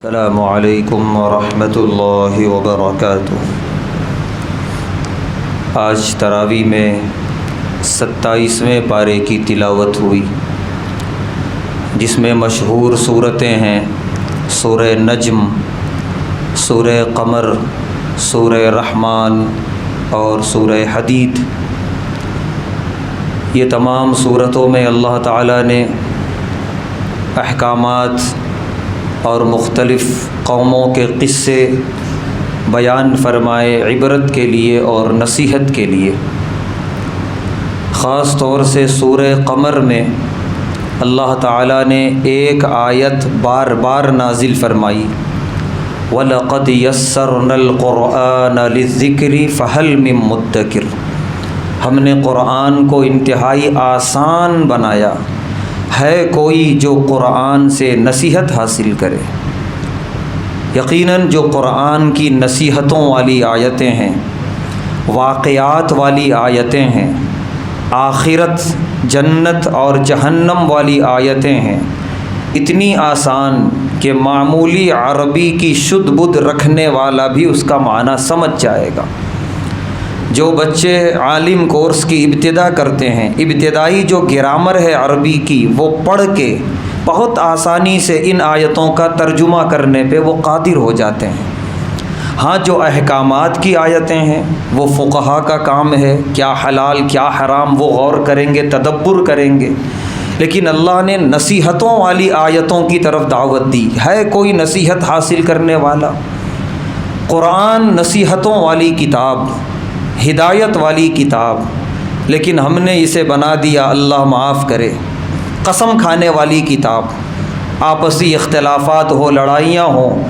السلام علیکم ورحمۃ اللہ وبرکاتہ۔ آج تراویح میں 27ویں پارے کی تلاوت ہوئی، جس میں مشہور صورتیں ہیں سورہ نجم، سورہ قمر، سورہ رحمان اور سورہ حدید۔ یہ تمام صورتوں میں اللہ تعالیٰ نے احکامات اور مختلف قوموں کے قصے بیان فرمائے عبرت کے لیے اور نصیحت کے لیے۔ خاص طور سے سورہ قمر میں اللہ تعالیٰ نے ایک آیت بار بار نازل فرمائی، وَلَقَدْ يَسَّرْنَا الْقُرْآنَ لِلذِّكْرِ فَهَلْ مِن مُدَّكِرٍ۔ ہم نے قرآن کو انتہائی آسان بنایا، ہے کوئی جو قرآن سے نصیحت حاصل کرے۔ یقیناً جو قرآن کی نصیحتوں والی آیتیں ہیں، واقعات والی آیتیں ہیں، آخرت، جنت اور جہنم والی آیتیں ہیں، اتنی آسان کہ معمولی عربی کی شدھ بدھ رکھنے والا بھی اس کا معنی سمجھ جائے گا۔ جو بچے عالم کورس کی ابتدا کرتے ہیں، ابتدائی جو گرامر ہے عربی کی، وہ پڑھ کے بہت آسانی سے ان آیتوں کا ترجمہ کرنے پہ وہ قادر ہو جاتے ہیں۔ ہاں، جو احکامات کی آیتیں ہیں وہ فقہا کا کام ہے، کیا حلال کیا حرام وہ غور کریں گے، تدبر کریں گے۔ لیکن اللہ نے نصیحتوں والی آیتوں کی طرف دعوت دی، ہے کوئی نصیحت حاصل کرنے والا۔ قرآن نصیحتوں والی کتاب، ہدایت والی کتاب، لیکن ہم نے اسے بنا دیا، اللہ معاف کرے، قسم کھانے والی کتاب۔ آپسی اختلافات ہو، لڑائیاں ہوں،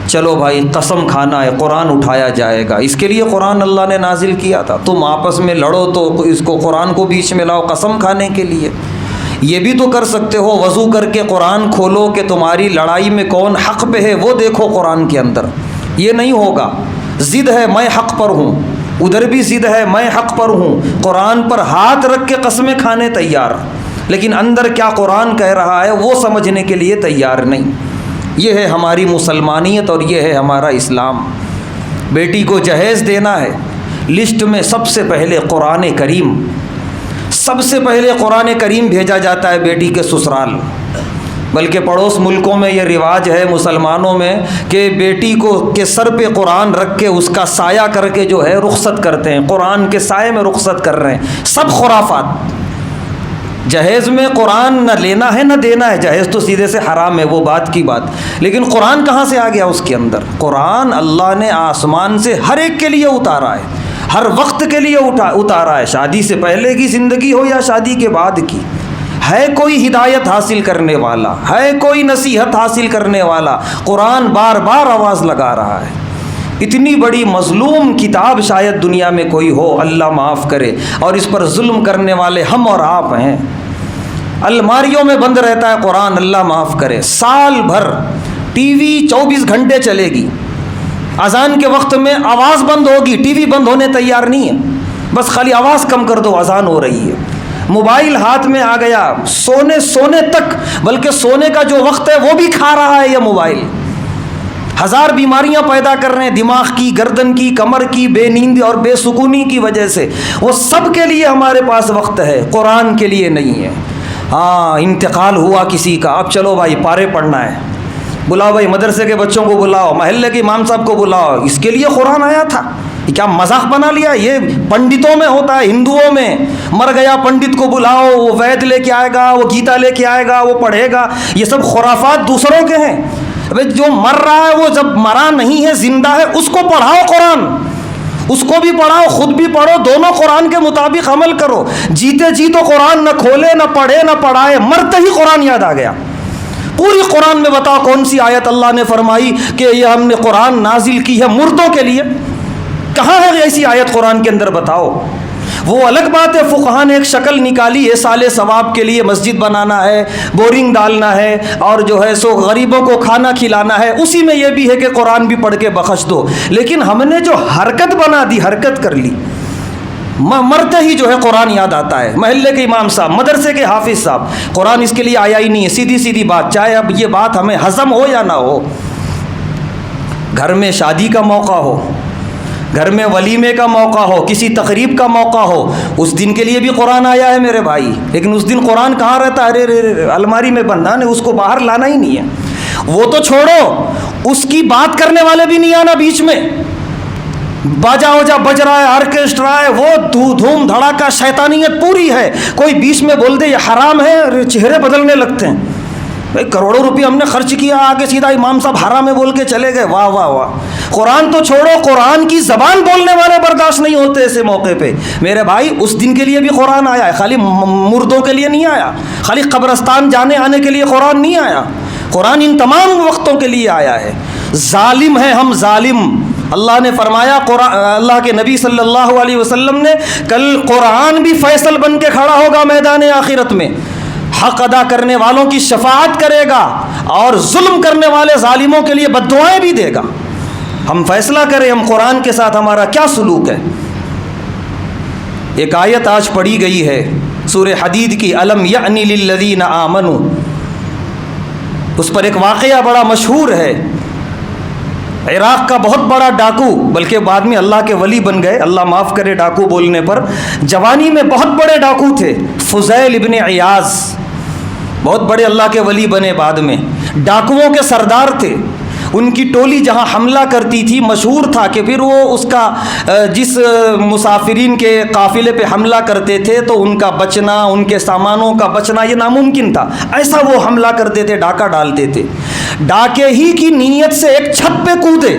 چلو بھائی قسم کھانا ہے، قرآن اٹھایا جائے گا۔ اس کے لیے قرآن اللہ نے نازل کیا تھا، تم آپس میں لڑو تو اس کو قرآن کو بیچ میں لاؤ قسم کھانے کے لیے۔ یہ بھی تو کر سکتے ہو، وضو کر کے قرآن کھولو کہ تمہاری لڑائی میں کون حق پہ ہے وہ دیکھو قرآن کے اندر۔ یہ نہیں ہوگا، ضد ہے میں حق پر ہوں، ادھر بھی ضد ہے میں حق پر ہوں، قرآن پر ہاتھ رکھ کے قسمیں کھانے تیار، لیکن اندر کیا قرآن کہہ رہا ہے وہ سمجھنے کے لیے تیار نہیں۔ یہ ہے ہماری مسلمانیت اور یہ ہے ہمارا اسلام۔ بیٹی کو جہیز دینا ہے، لسٹ میں سب سے پہلے قرآن کریم، سب سے پہلے قرآن کریم بھیجا جاتا ہے بیٹی کے سسرال۔ بلکہ پڑوس ملکوں میں یہ رواج ہے مسلمانوں میں کہ بیٹی کو کے سر پہ قرآن رکھ کے اس کا سایہ کر کے جو ہے رخصت کرتے ہیں، قرآن کے سائے میں رخصت کر رہے ہیں۔ سب خرافات۔ جہیز میں قرآن نہ لینا ہے نہ دینا ہے، جہیز تو سیدھے سے حرام ہے، وہ بات کی بات، لیکن قرآن کہاں سے آ گیا اس کے اندر؟ قرآن اللہ نے آسمان سے ہر ایک کے لیے اتارا ہے، ہر وقت کے لیے اتارا ہے، شادی سے پہلے کی زندگی ہو یا شادی کے بعد کی۔ ہے کوئی ہدایت حاصل کرنے والا، ہے کوئی نصیحت حاصل کرنے والا، قرآن بار بار آواز لگا رہا ہے۔ اتنی بڑی مظلوم کتاب شاید دنیا میں کوئی ہو، اللہ معاف کرے، اور اس پر ظلم کرنے والے ہم اور آپ ہیں۔ الماریوں میں بند رہتا ہے قرآن، اللہ معاف کرے، سال بھر ٹی وی 24 گھنٹے چلے گی، اذان کے وقت میں آواز بند ہوگی، ٹی وی بند ہونے تیار نہیں ہے، بس خالی آواز کم کر دو، اذان ہو رہی ہے۔ موبائل ہاتھ میں آ گیا، سونے تک، بلکہ سونے کا جو وقت ہے وہ بھی کھا رہا ہے یہ موبائل۔ ہزار بیماریاں پیدا کر رہے ہیں، دماغ کی، گردن کی، کمر کی، بے نیند اور بے سکونی کی وجہ سے۔ وہ سب کے لیے ہمارے پاس وقت ہے، قرآن کے لیے نہیں ہے۔ ہاں، انتقال ہوا کسی کا، اب چلو بھائی پارے پڑھنا ہے، بلاؤ بھائی مدرسے کے بچوں کو بلاؤ، محلے کے امام صاحب کو بلاؤ، اس کے لیے قرآن آیا تھا۔ کیا مذاق بنا لیا؟ یہ پنڈتوں میں ہوتا ہے، ہندوؤں میں مر گیا پنڈت کو بلاؤ، وہ وید لے کے آئے گا، وہ گیتا لے کے آئے گا، وہ پڑھے گا۔ یہ سب خرافات دوسروں کے ہیں۔ جو مر رہا ہے وہ جب مرا نہیں ہے، زندہ ہے، اس کو پڑھاؤ قرآن، اس کو بھی پڑھاؤ، خود بھی پڑھو، دونوں قرآن کے مطابق عمل کرو۔ جیتے جی تو قرآن نہ کھولے، نہ پڑھے، نہ پڑھائے، مرتے ہی قرآن یاد آ گیا۔ پوری قرآن میں بتاؤ کون سی آیت اللہ نے فرمائی کہ یہ ہم نے قرآن نازل کی ہے مردوں کے لیے؟ کہاں ہے ایسی آیت قرآن کے اندر؟ بتاؤ۔ وہ الگ بات ہے، فقہا نے ایک شکل نکالی ہے، سال ثواب کے لیے مسجد بنانا ہے، بورنگ ڈالنا ہے، اور جو ہے سو غریبوں کو کھانا کھلانا ہے، اسی میں یہ بھی ہے کہ قرآن بھی پڑھ کے بخش دو۔ لیکن ہم نے جو حرکت بنا دی، حرکت کر لی، مرتے ہی جو ہے قرآن یاد آتا ہے۔ محلے کے امام صاحب، مدرسے کے حافظ صاحب، قرآن اس کے لیے آیا ہی نہیں ہے، سیدھی سیدھی بات، چاہے اب یہ بات ہمیں ہضم ہو یا نہ ہو۔ گھر میں شادی کا موقع ہو، گھر میں ولیمے کا موقع ہو، کسی تقریب کا موقع ہو، اس دن کے لیے بھی قرآن آیا ہے میرے بھائی، لیکن اس دن قرآن کہاں رہتا ہے؟ ارے الماری میں بندھا ہے، اس کو باہر لانا ہی نہیں ہے۔ وہ تو چھوڑو، اس کی بات کرنے والے بھی نہیں آنا بیچ میں، باجا وجا بج رہا ہے، آرکیسٹرا ہے، وہ دھوم دھڑاکا شیطانیت پوری ہے، کوئی بیچ میں بول دے یہ حرام ہے، چہرے بدلنے لگتے ہیں۔ بھائی کروڑوں روپے ہم نے خرچ کیا، آگے سیدھا امام صاحب حرام ہے بول کے چلے گئے، واہ واہ واہ۔ قرآن تو چھوڑو، قرآن کی زبان بولنے والے برداشت نہیں ہوتے ایسے موقع پہ میرے بھائی۔ اس دن کے لیے بھی قرآن آیا ہے، خالی مردوں کے لیے نہیں آیا، خالی قبرستان جانے آنے کے لیے قرآن نہیں آیا، قرآن ان تمام وقتوں کے لیے آیا ہے۔ ظالم ہے ہم، ظالم۔ اللہ نے فرمایا، اللہ کے نبی صلی اللہ علیہ وسلم نے، کل قرآن بھی فیصل بن کے کھڑا ہوگا میدان آخرت میں، حق ادا کرنے والوں کی شفاعت کرے گا اور ظلم کرنے والے ظالموں کے لیے بد دعائیں بھی دے گا۔ ہم فیصلہ کریں ہم قرآن کے ساتھ ہمارا کیا سلوک ہے۔ ایک آیت آج پڑھی گئی ہے سورہ حدید کی، الم یعن للذین آمنوا، اس پر ایک واقعہ بڑا مشہور ہے۔ عراق کا بہت بڑا ڈاکو، بلکہ بعد میں اللہ کے ولی بن گئے، اللہ معاف کرے ڈاکو بولنے پر، جوانی میں بہت بڑے ڈاکو تھے، فضیل ابن عیاض، بہت بڑے اللہ کے ولی بنے بعد میں، ڈاکوؤں کے سردار تھے۔ ان کی ٹولی جہاں حملہ کرتی تھی، مشہور تھا کہ پھر وہ اس کا جس مسافرین کے قافلے پہ حملہ کرتے تھے تو ان کا بچنا، ان کے سامانوں کا بچنا یہ ناممکن تھا، ایسا وہ حملہ کرتے تھے، ڈاکہ ڈالتے تھے۔ ڈاکے ہی کی نیت سے ایک چھت پہ کودے،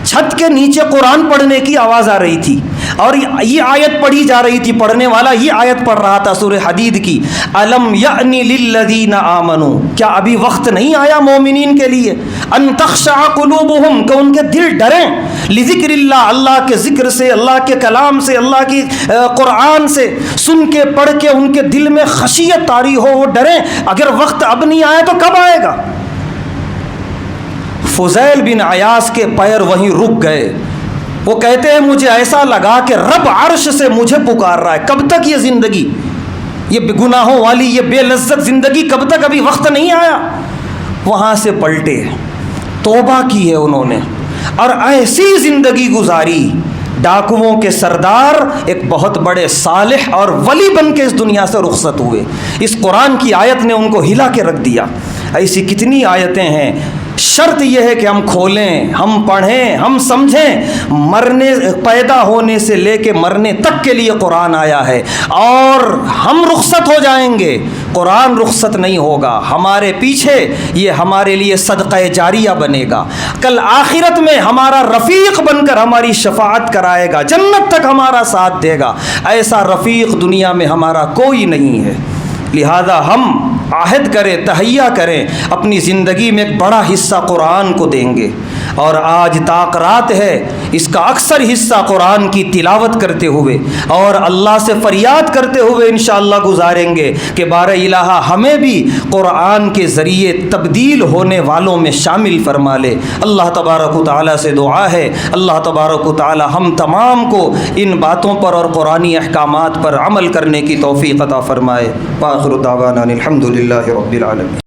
چھت کے نیچے قرآن پڑھنے کی آواز آ رہی تھی اور یہ آیت پڑھی جا رہی تھی، پڑھنے والا یہ آیت پڑھ رہا تھا سورہ حدید کی، الم یعن للذین آمنوا، کیا ابھی وقت نہیں آیا مومنین کے لیے، ان تخشع قلوبہم، کہ ان کے دل ڈریں، لذکر اللہ، اللہ کے ذکر سے، اللہ کے کلام سے، اللہ کی قرآن سے سن کے پڑھ کے ان کے دل میں خشیت طاری ہو، وہ ڈریں۔ اگر وقت اب نہیں آیا تو کب آئے گا؟ فضیل بن عیاض کے پیر وہیں رک گئے۔ وہ کہتے ہیں مجھے ایسا لگا کہ رب عرش سے مجھے پکار رہا ہے، کب تک یہ زندگی، یہ گناہوں والی یہ بے لذت زندگی کب تک، ابھی وقت نہیں آیا؟ وہاں سے پلٹے، توبہ کی ہے انہوں نے اور ایسی زندگی گزاری۔ ڈاکوؤں کے سردار ایک بہت بڑے صالح اور ولی بن کے اس دنیا سے رخصت ہوئے۔ اس قرآن کی آیت نے ان کو ہلا کے رکھ دیا۔ ایسی کتنی آیتیں ہیں۔ شرط یہ ہے کہ ہم کھولیں، ہم پڑھیں، ہم سمجھیں۔ مرنے، پیدا ہونے سے لے کے مرنے تک کے لیے قرآن آیا ہے اور ہم رخصت ہو جائیں گے، قرآن رخصت نہیں ہوگا ہمارے پیچھے، یہ ہمارے لیے صدقہ جاریہ بنے گا، کل آخرت میں ہمارا رفیق بن کر ہماری شفاعت کرائے گا، جنت تک ہمارا ساتھ دے گا۔ ایسا رفیق دنیا میں ہمارا کوئی نہیں ہے۔ لہذا ہم عہد کریں، تہیہ کریں، اپنی زندگی میں ایک بڑا حصہ قرآن کو دیں گے، اور آج طاق رات ہے اس کا اکثر حصہ قرآن کی تلاوت کرتے ہوئے اور اللہ سے فریاد کرتے ہوئے انشاءاللہ گزاریں گے کہ بارہ الہ ہمیں بھی قرآن کے ذریعے تبدیل ہونے والوں میں شامل فرما لے۔ اللہ تبارک و تعالیٰ سے دعا ہے، اللہ تبارک و تعالیٰ ہم تمام کو ان باتوں پر اور قرآنی احکامات پر عمل کرنے کی توفیق عطا فرمائے۔ وآخر دعوانا الحمد للہ رب العالمین۔